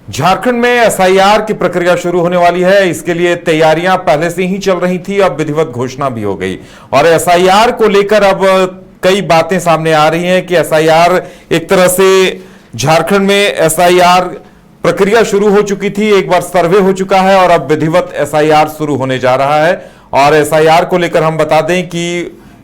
झारखंड में एसआईआर की प्रक्रिया शुरू होने वाली है। इसके लिए तैयारियां पहले से ही चल रही थी, अब विधिवत घोषणा भी हो गई और एसआईआर को लेकर अब कई बातें सामने आ रही हैं कि एसआईआर एक तरह से झारखंड में एसआईआर प्रक्रिया शुरू हो चुकी थी, एक बार सर्वे हो चुका है और अब विधिवत एसआईआर शुरू होने जा रहा है। और एसआईआर को लेकर हम बता दें कि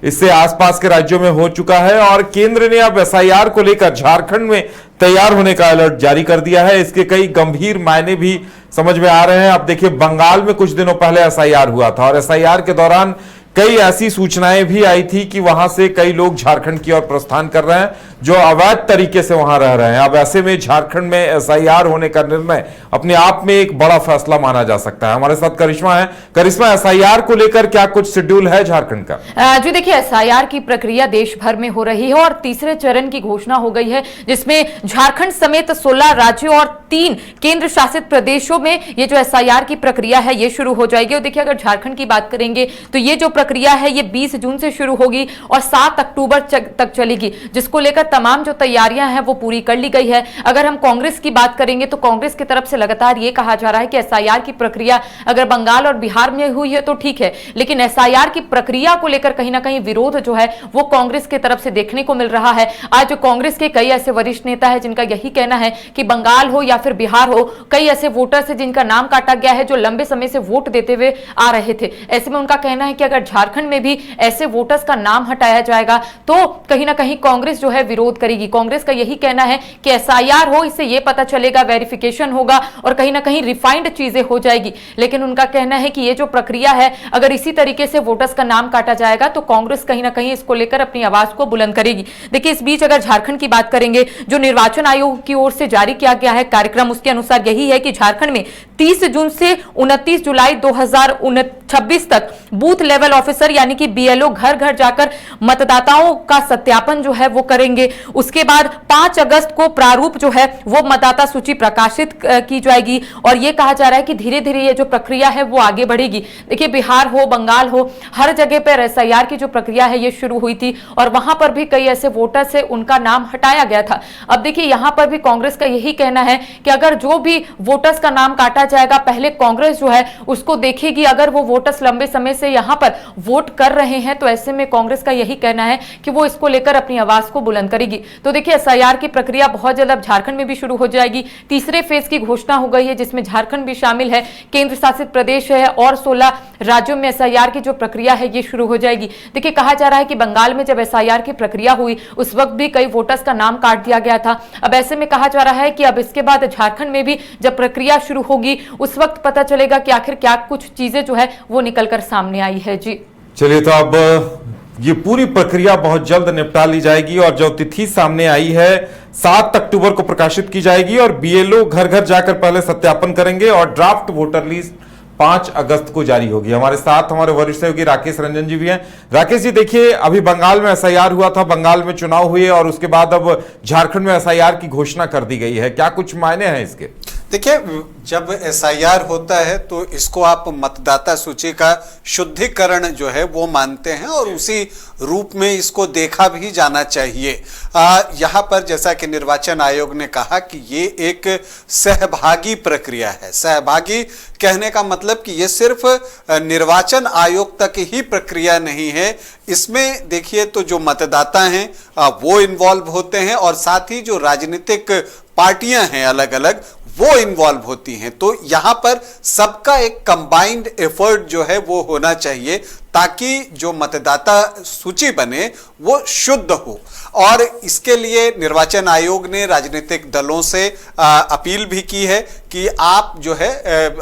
इससे आसपास के राज्यों में हो चुका है और केंद्र ने अब एसआईआर को लेकर झारखंड में तैयार होने का अलर्ट जारी कर दिया है। इसके कई गंभीर मायने भी समझ में आ रहे हैं। अब देखिए, बंगाल में कुछ दिनों पहले एसआईआर हुआ था और एसआईआर के दौरान कई ऐसी सूचनाएं भी आई थी कि वहां से कई लोग झारखंड की ओर प्रस्थान कर रहे हैं जो अवैध तरीके से वहां रह रहे हैं। अब ऐसे में झारखंड में एसआईआर होने का निर्णय अपने आप में एक बड़ा फैसला माना जा सकता है। हमारे साथ करिश्मा है। करिश्मा, एसआईआर को लेकर क्या कुछ शेड्यूल है झारखंड का? जी देखिए, एसआईआर की प्रक्रिया देश भर में हो रही है और तीसरे चरण की घोषणा हो गई है, जिसमें झारखंड समेत 16 राज्यों और 3 केंद्र शासित प्रदेशों में ये जो एसआईआर की प्रक्रिया है ये शुरू हो जाएगी। और देखिए, अगर झारखंड की बात करेंगे तो ये जो प्रक्रिया है ये 20 जून से शुरू होगी और 7 अक्टूबर तक चलेगी, जिसको लेकर तमाम जो तैयारियां हैं वो पूरी कर ली गई है। अगर हम कांग्रेस की बात करेंगे तो कांग्रेस की तरफ से लगातार ये कहा जा रहा है कि एसआईआर की प्रक्रिया अगर बंगाल और बिहार में हुई है तो ठीक है, लेकिन एसआईआर की प्रक्रिया को लेकर कहीं ना कहीं विरोध जो है वो कांग्रेस की तरफ से देखने को मिल रहा है। आज कांग्रेस के कई ऐसे वरिष्ठ नेता है जिनका यही कहना है कि बंगाल हो या फिर बिहार हो, कई ऐसे वोटर्स है जिनका नाम काटा गया है जो लंबे समय से वोट देते हुए आ रहे थे। ऐसे में उनका कहना है कि अगर झारखंड में भी ऐसे वोटर्स का नाम हटाया जाएगा तो कहीं ना कहीं कांग्रेस जो है विरोध करेगी। कांग्रेस का यही कहना है कि एसआईआर हो, इससे यह पता चलेगा, वेरिफिकेशन होगा और कहीं ना कहीं रिफाइंड चीजें हो जाएगी। लेकिन उनका कहना है कि ये जो प्रक्रिया है अगर इसी तरीके से वोटर्स का नाम काटा जाएगा तो कांग्रेस कहीं ना कहीं इसको लेकर अपनी आवाज को बुलंद करेगी। देखिए, इस बीच अगर झारखंड की बात करेंगे, जो निर्वाचन आयोग की ओर से जारी किया गया है कार्यक्रम, उसके अनुसार यही है कि झारखंड में 30 जून से 29 जुलाई 2026 तक बूथ लेवल ऑफिसर यानी कि बीएलओ घर घर जाकर मतदाताओं का सत्यापन जो है वो करेंगे। उसके बाद 5 अगस्त को प्रारूप जो है वो मतदाता सूची प्रकाशित की जाएगी और ये कहा जा रहा है कि धीरे धीरे ये जो प्रक्रिया है वो आगे बढ़ेगी। देखिए, बिहार हो, बंगाल हो, हर जगह पर एसआईआर की जो प्रक्रिया है ये शुरू हुई थी और वहां पर भी कई ऐसे वोटर्स है उनका नाम हटाया गया था। अब देखिए, यहां पर भी कांग्रेस का यही कहना है कि अगर जो भी वोटर्स का नाम काटा जाएगा, पहले कांग्रेस जो है उसको देखेगी। अगर वो वोटर्स लंबे समय से यहां पर वोट कर रहे हैं तो ऐसे में कांग्रेस का यही कहना है कि वो इसको लेकर अपनी आवाज को बुलंद करेगी। तो देखिए, एसआईआर की प्रक्रिया बहुत जल्द अब झारखंड में भी शुरू हो जाएगी। तीसरे फेज की घोषणा हो गई है जिसमें झारखंड भी शामिल है, केंद्र शासित प्रदेश है और 16 राज्यों में एसआईआर की जो प्रक्रिया है ये शुरू हो जाएगी। देखिए, कहा जा रहा है कि बंगाल में जब एसआईआर की प्रक्रिया हुई उस वक्त भी कई वोटर्स का नाम काट दिया गया था। अब ऐसे में कहा जा रहा है कि अब इसके बाद झारखंड में भी जब प्रक्रिया शुरू होगी उस वक्त पता चलेगा कि आखिर क्या कुछ चीजें जो है वो निकलकर सामने आई है। जी चलिए, तो अब ये पूरी प्रक्रिया बहुत जल्द निपटा ली जाएगी और जो तिथि सामने आई है 7 अक्टूबर को प्रकाशित की जाएगी और बीएलओ घर घर जाकर पहले सत्यापन करेंगे और ड्राफ्ट वोटर लिस्ट 5 अगस्त को जारी होगी। हमारे साथ हमारे वरिष्ठ सहयोगी राकेश रंजन जी भी हैं। राकेश जी, देखिए, अभी बंगाल में एसआईआर हुआ था, बंगाल में चुनाव हुए और उसके बाद अब झारखंड में एसआईआर की घोषणा कर दी गई है। क्या कुछ मायने हैं इसके? देखिए, जब एसआईआर होता है तो इसको आप मतदाता सूची का शुद्धिकरण जो है वो मानते हैं और उसी रूप में इसको देखा भी जाना चाहिए। यहाँ पर जैसा कि निर्वाचन आयोग ने कहा कि ये एक सहभागी प्रक्रिया है। सहभागी कहने का मतलब कि ये सिर्फ निर्वाचन आयोग तक ही प्रक्रिया नहीं है, इसमें देखिए तो जो मतदाता हैं वो इन्वॉल्व होते हैं और साथ ही जो राजनीतिक पार्टियां हैं अलग अलग वो इन्वॉल्व होती हैं। तो यहां पर सबका एक कंबाइंड एफर्ट जो है वो होना चाहिए ताकि जो मतदाता सूची बने वो शुद्ध हो। और इसके लिए निर्वाचन आयोग ने राजनीतिक दलों से अपील भी की है कि आप जो है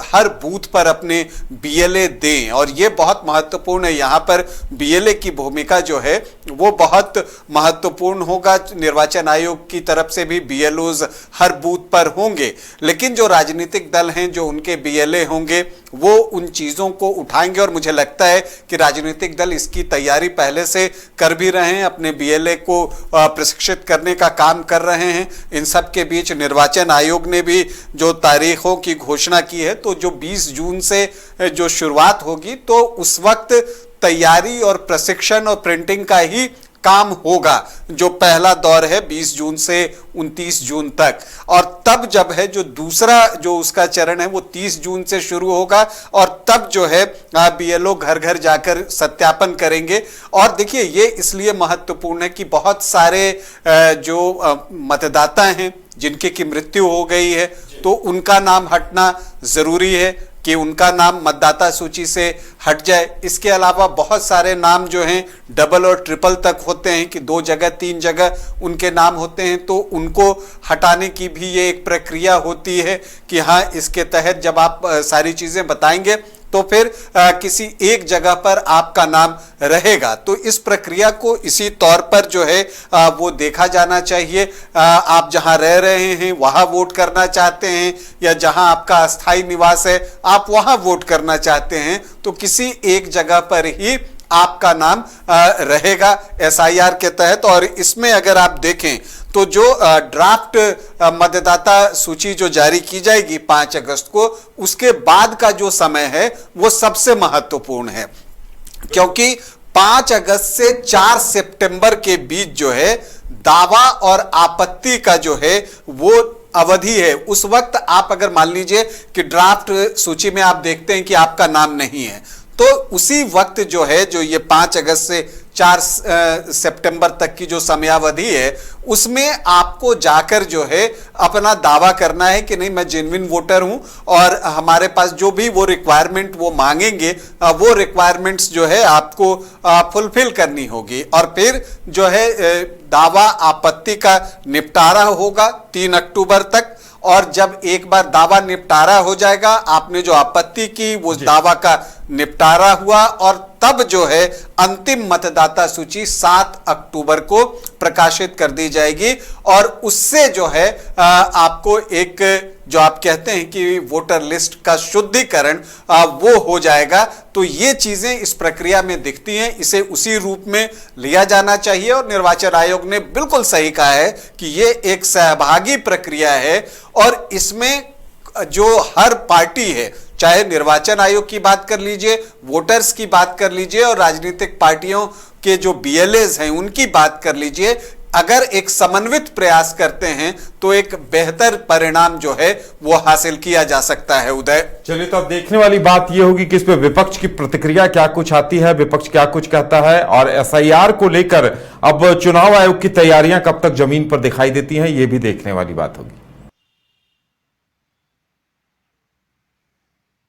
हर बूथ पर अपने बीएलए दें और ये बहुत महत्वपूर्ण है। यहाँ पर बीएलए की भूमिका जो है वो बहुत महत्वपूर्ण होगा। निर्वाचन आयोग की तरफ से भी बीएलओज हर बूथ पर होंगे, लेकिन जो राजनीतिक दल हैं जो उनके बीएलए होंगे वो उन चीज़ों को उठाएंगे और मुझे लगता है कि राजनीतिक दल इसकी तैयारी पहले से कर भी रहे हैं, अपने बीएलए को प्रशिक्षित करने का काम कर रहे हैं। इन सब के बीच निर्वाचन आयोग ने भी जो तारीखों की घोषणा की है तो जो 20 जून से जो शुरुआत होगी तो उस वक्त तैयारी और प्रशिक्षण और प्रिंटिंग का ही काम होगा। जो पहला दौर है 20 जून से 29 जून तक, और तब जब है जो दूसरा जो उसका चरण है वो 30 जून से शुरू होगा, और तब जो है बीएलओ घर घर जाकर सत्यापन करेंगे। और देखिए ये इसलिए महत्वपूर्ण है कि बहुत सारे जो मतदाता हैं जिनके की मृत्यु हो गई है, तो उनका नाम हटना जरूरी है कि उनका नाम मतदाता सूची से हट जाए। इसके अलावा बहुत सारे नाम जो हैं डबल और ट्रिपल तक होते हैं कि 2 जगह 3 जगह उनके नाम होते हैं, तो उनको हटाने की भी ये एक प्रक्रिया होती है कि हाँ, इसके तहत जब आप सारी चीजें बताएंगे तो फिर किसी एक जगह पर आपका नाम रहेगा। तो इस प्रक्रिया को इसी तौर पर जो है वो देखा जाना चाहिए। आप जहां रह रहे हैं वहां वोट करना चाहते हैं, या जहां आपका अस्थायी निवास है आप वहां वोट करना चाहते हैं, तो किसी एक जगह पर ही आपका नाम रहेगा एसआईआर के तहत। और इसमें अगर आप देखें तो जो ड्राफ्ट मतदाता सूची जो जारी की जाएगी 5 अगस्त को, उसके बाद का जो समय है वो सबसे महत्वपूर्ण है, क्योंकि 5 अगस्त से 4 सितंबर के बीच जो है दावा और आपत्ति का जो है वो अवधि है। उस वक्त आप अगर मान लीजिए कि ड्राफ्ट सूची में आप देखते हैं कि आपका नाम नहीं है, तो उसी वक्त जो है जो ये 5 अगस्त से 4 सितंबर तक की जो समयावधि है, उसमें आपको जाकर जो है अपना दावा करना है कि नहीं, मैं जेन्युइन वोटर हूं और हमारे पास जो भी वो रिक्वायरमेंट वो मांगेंगे वो रिक्वायरमेंट्स जो है आपको फुलफिल करनी होगी। और फिर जो है दावा आपत्ति का निपटारा होगा 3 अक्टूबर तक। और जब एक बार दावा निपटारा हो जाएगा, आपने जो आपत्ति की वो दावा का निपटारा हुआ, और तब जो है अंतिम मतदाता सूची 7 अक्टूबर को प्रकाशित कर दी जाएगी। और उससे जो है आपको एक जो आप कहते हैं कि वोटर लिस्ट का शुद्धिकरण वो हो जाएगा। तो ये चीजें इस प्रक्रिया में दिखती हैं, इसे उसी रूप में लिया जाना चाहिए। और निर्वाचन आयोग ने बिल्कुल सही कहा है कि ये एक सहभागी प्रक्रिया है, और इसमें जो हर पार्टी है, चाहे निर्वाचन आयोग की बात कर लीजिए, वोटर्स की बात कर लीजिए, और राजनीतिक पार्टियों के जो बीएलएज हैं उनकी बात कर लीजिए, अगर एक समन्वित प्रयास करते हैं तो एक बेहतर परिणाम जो है वो हासिल किया जा सकता है। उदय, चलिए, तो अब देखने वाली बात यह होगी कि इस पे विपक्ष की प्रतिक्रिया क्या कुछ आती है, विपक्ष क्या कुछ कहता है, और एसआईआर को लेकर अब चुनाव आयोग की तैयारियां कब तक जमीन पर दिखाई देती हैं, ये भी देखने वाली बात होगी।